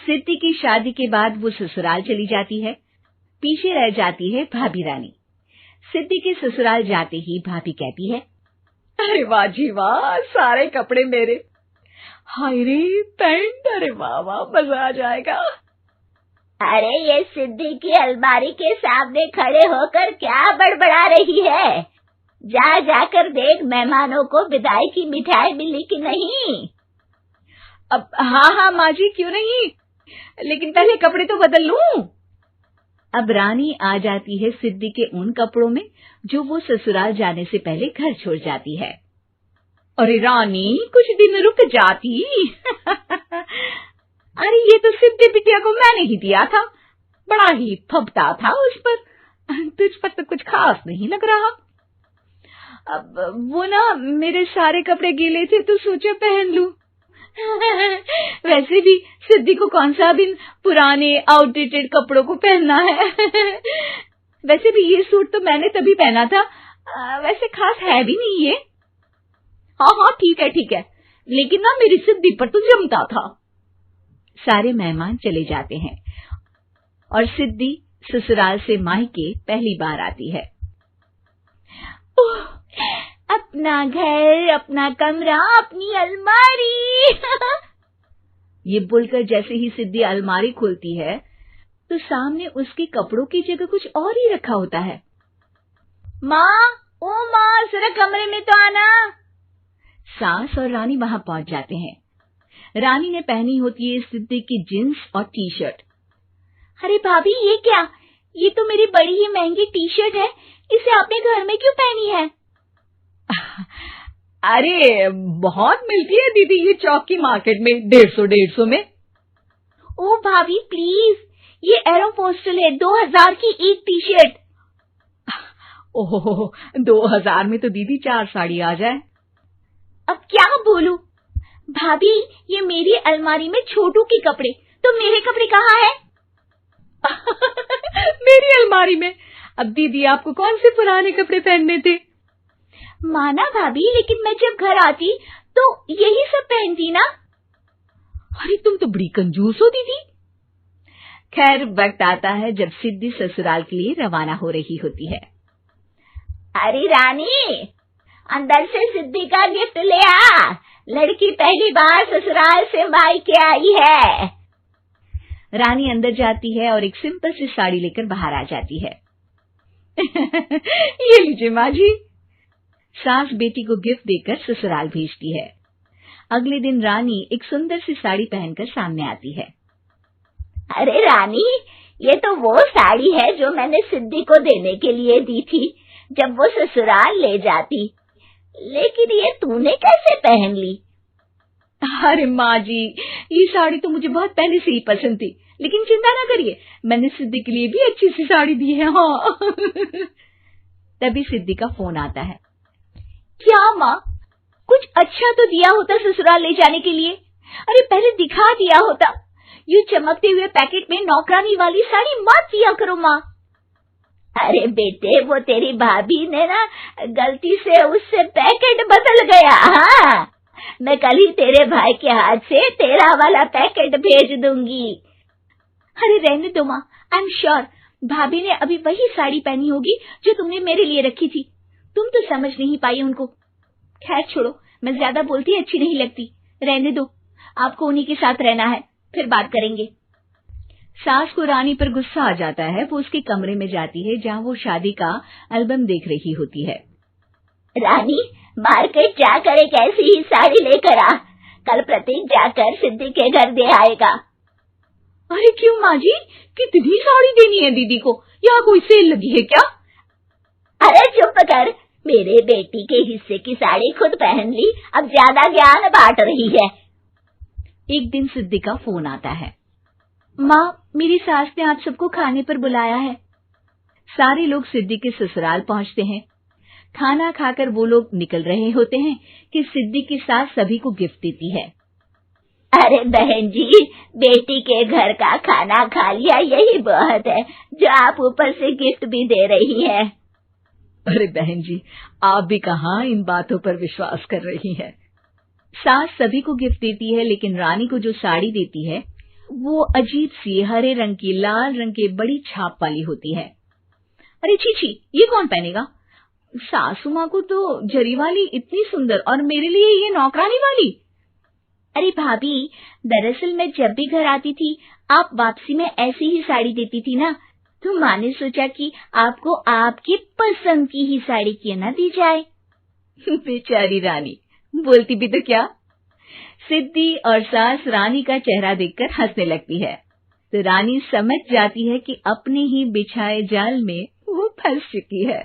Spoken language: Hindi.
सिद्धि की शादी के बाद वो ससुराल चली जाती है। पीछे रह जाती है भाभी रानी। सिद्धि के ससुराल जाते ही भाभी कहती है, अरे वाह जी वाह, सारे कपड़े मेरे। हाय रे पैंट, अरे वाह वाह, मजा आ जाएगा। अरे ये सिद्धि की अलमारी के सामने खड़े होकर क्या बड़बड़ा रही है? जाकर देख मेहमानों को विदाई की मिठाई मिली कि नहीं। अब हाँ माँ जी, क्यों नहीं, लेकिन पहले कपड़े तो बदल लूं। अब रानी आ जाती है सिद्धि के उन कपड़ों में जो वो ससुराल जाने से पहले घर छोड़ जाती है। अरे रानी, कुछ दिन रुक जाती। अरे ये तो सिद्धि बिटिया को मैंने ही दिया था, बड़ा ही फबता था उस पर, तुझ पर तो कुछ खास नहीं लग रहा। अब वो ना मेरे सारे कपड़े गीले थे तो सोचा पहन लूं। वैसे भी सिद्धि को कौन सा भी पुराने आउटडेटेड कपड़ों को पहनना है। वैसे भी ये सूट तो मैंने तभी पहना था, वैसे खास है भी नहीं ये। हाँ ठीक है, लेकिन ना मेरी सिद्धि पर तो जमता था। सारे मेहमान चले जाते हैं और सिद्धि ससुराल से मायके पहली बार आती है। अपना घर, अपना कमरा, अपनी अलमारी। ये बोलकर जैसे ही सिद्धि अलमारी खोलती है तो सामने उसके कपड़ों की जगह कुछ और ही रखा होता है। माँ, जरा कमरे में तो आना। सास और रानी वहां पहुंच जाते हैं। रानी ने पहनी होती है सिद्धि की जींस और टी शर्ट। अरे भाभी, ये क्या? ये तो मेरी बड़ी ही महंगी टी शर्ट है, इसे आपने घर में क्यों पहनी है? अरे बहुत मिलती है दीदी ये चौक की मार्केट में, 150 में। ओ भाभी प्लीज, ये एरोपोस्टल है, 2000 की एक टी शर्ट। ओहो, 2000 में तो दीदी 4 साड़ी आ जाए। अब क्या बोलूं? भाभी, ये मेरी अलमारी में छोटू के कपड़े, तो मेरे कपड़े कहाँ हैं? मेरी अलमारी में? अब दीदी आपको कौन से पुराने कपड़े पहनने थे? माना भाभी, लेकिन मैं जब घर आती तो यही सब पहनती ना। अरे तुम तो बड़ी कंजूस हो दीदी। खैर, वक्त आता है जब सिद्धि ससुराल के लिए रवाना हो रही होती है। अरे रानी, अंदर से सिद्धि का गिफ्ट ले आ, लड़की पहली बार ससुराल से मायके आई है। रानी अंदर जाती है और एक सिंपल सी साड़ी लेकर बाहर आ जाती है। ये लीजिए माँ जी। सास बेटी को गिफ्ट देकर ससुराल भेजती है। अगले दिन रानी एक सुंदर सी साड़ी पहनकर सामने आती है। अरे रानी, ये तो वो साड़ी है जो मैंने सिद्धि को देने के लिए दी थी जब वो ससुराल ले जाती, लेकिन ये तूने कैसे पहन ली? अरे माँ जी, ये साड़ी तो मुझे बहुत पहले से ही पसंद थी, लेकिन चिंता ना करिए, मैंने सिद्धि के लिए भी अच्छी सी साड़ी दी है। हाँ। तभी सिद्धि का फोन आता है। क्या माँ, कुछ अच्छा तो दिया होता ससुराल ले जाने के लिए। अरे पहले दिखा दिया होता। यूं चमकते हुए पैकेट में नौकरानी वाली साड़ी मत दिया करो माँ। अरे बेटे, वो तेरी भाभी ने ना गलती से उससे पैकेट बदल गया। हाँ, मैं कल ही तेरे भाई के हाथ से तेरा वाला पैकेट भेज दूंगी। अरे रहने दो माँ, आई एम श्योर भाभी ने अभी वही साड़ी पहनी होगी जो तुमने मेरे लिए रखी थी। तुम तो समझ नहीं पाई उनको। खैर छोड़ो, मैं ज्यादा बोलती अच्छी नहीं लगती, रहने दो, आपको उन्हीं के साथ रहना है, फिर बात करेंगे। सास को रानी पर गुस्सा आ जाता है। वो उसके कमरे में जाती है जहाँ वो शादी का एल्बम देख रही होती है। रानी, मार्केट जाकर एक ऐसी ही साड़ी लेकर आ, कल प्रतीक जाकर सिद्धि के घर दे आएगा। अरे क्यों माँ जी, कितनी साड़ी देनी है दीदी को? यहाँ कोई सेल लगी है क्या? अरे चुप कर, मेरे बेटी के हिस्से की साड़ी खुद पहन ली, अब ज्यादा ज्ञान बांट रही है। एक दिन सिद्धि का फोन आता है। माँ, मेरी सास ने आप सबको खाने पर बुलाया है। सारे लोग सिद्धि के ससुराल पहुंचते हैं। खाना खाकर वो लोग निकल रहे होते हैं कि सिद्धि की सास सभी को गिफ्ट देती है। अरे बहन जी, बेटी के घर का खाना खा लिया, यही बहुत है जो आप ऊपर से गिफ्ट भी दे रही है। अरे बहन जी, आप भी कहाँ इन बातों पर विश्वास कर रही हैं। सास सभी को गिफ्ट देती है, लेकिन रानी को जो साड़ी देती है वो अजीब सी हरे रंग की लाल रंग के बड़ी छाप वाली होती है। अरे छी, ये कौन पहनेगा? सासू माँ को तो जरी वाली इतनी सुंदर, और मेरे लिए ये नौकरानी वाली। अरे भाभी, दरअसल मैं जब भी घर आती थी आप वापसी में ऐसी ही साड़ी देती थी ना, तो माँ ने सोचा कि आपको आपकी पसंद की ही साड़ी क्यों ना दी जाए। बेचारी रानी, बोलती भी तो क्या। सिद्धि और सास रानी का चेहरा देखकर हंसने लगती है, तो रानी समझ जाती है कि अपने ही बिछाए जाल में वो फंस चुकी है।